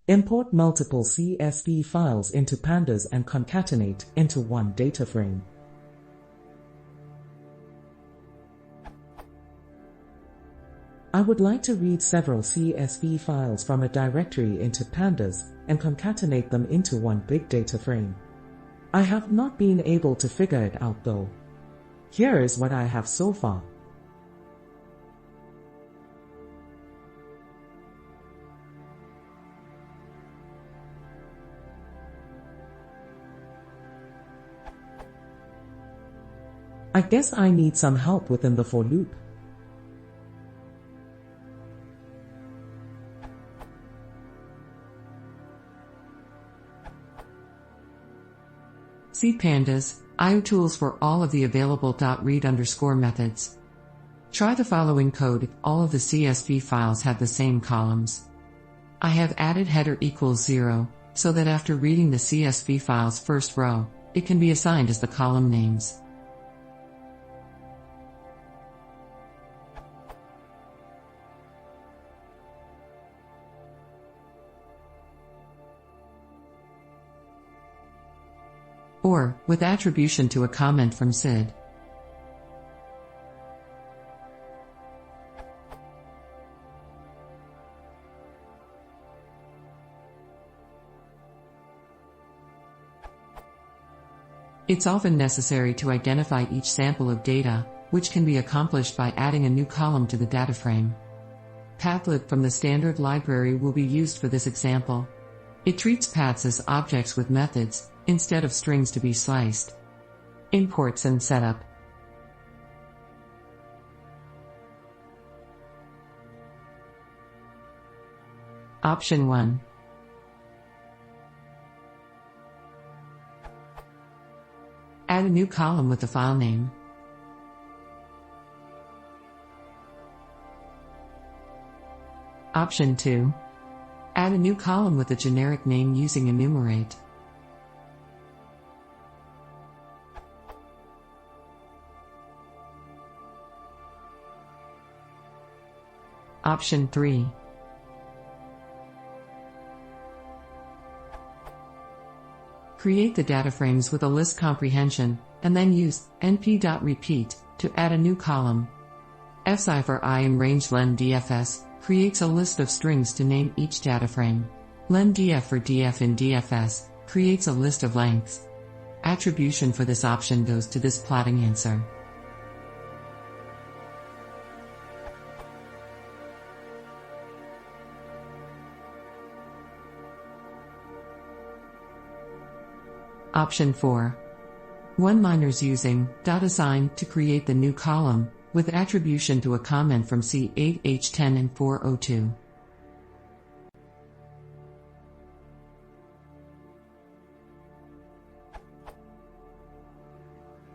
Import multiple CSV files into pandas and concatenate into one data frame. I would like to read several CSV files from a directory into pandas and concatenate them into one big data frame. I have not been able to figure it out though. Here is what I have so far. I guess I need some help within the for loop. See pandas, IO tools for all of the available .read_ methods. Try the following code if all of the CSV files have the same columns. I have added header equals 0, so that after reading the CSV file's first row, it can be assigned as the column names. Or, with attribution to a comment from SID. It's often necessary to identify each sample of data, which can be accomplished by adding a new column to the data frame. Pathlet from the standard library will be used for this example. It treats paths as objects with methods, instead of strings to be sliced. Imports and setup. Option 1. Add a new column with the file name. Option 2. Add a new column with a generic name using enumerate. Option 3. Create the data frames with a list comprehension, and then use np.repeat to add a new column. fcipher I in range len_dfs creates a list of strings to name each data frame. len_df for df in dfs creates a list of lengths. Attribution for this option goes to this plotting answer. Option 4. One-liners using .assign to create the new column, with attribution to a comment from C8, H10 and 402.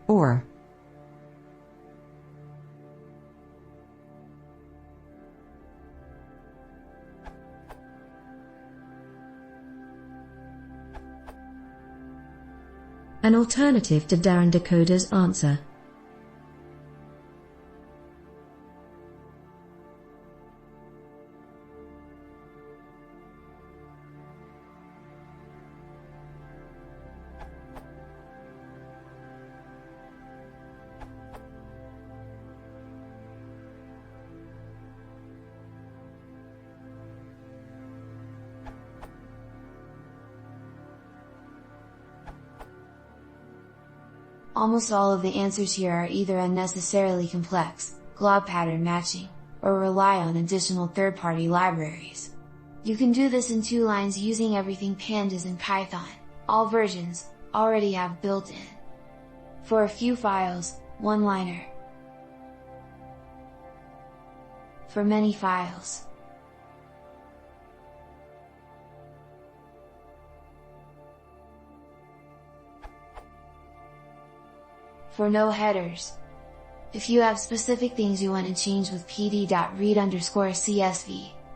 Or an alternative to Darren Decoder's answer. Almost all of the answers here are either unnecessarily complex, glob pattern matching, or rely on additional third-party libraries. You can do this in 2 lines using everything pandas in Python. All versions already have built-in. For a few files, one-liner. For many files, for no headers. If you have specific things you want to change with pd.read_csv,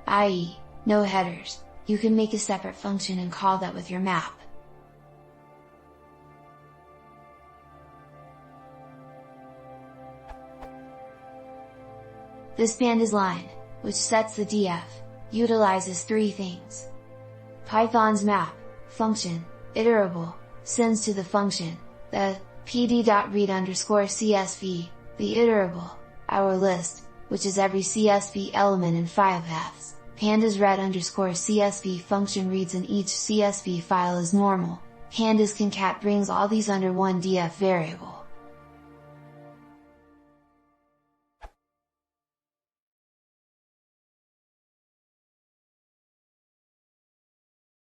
i.e., no headers, you can make a separate function and call that with your map. This pandas line, which sets the df, utilizes 3 things. Python's map function, iterable, sends to the function, the pd.read_CSV, the iterable, our list, which is every CSV element in file paths. Pandas read_CSV function reads in each CSV file as normal. Pandas concat brings all these under one df variable.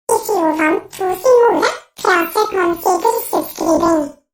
이 기호선 두 싱홀에 클래스 컨시드 시스크리빙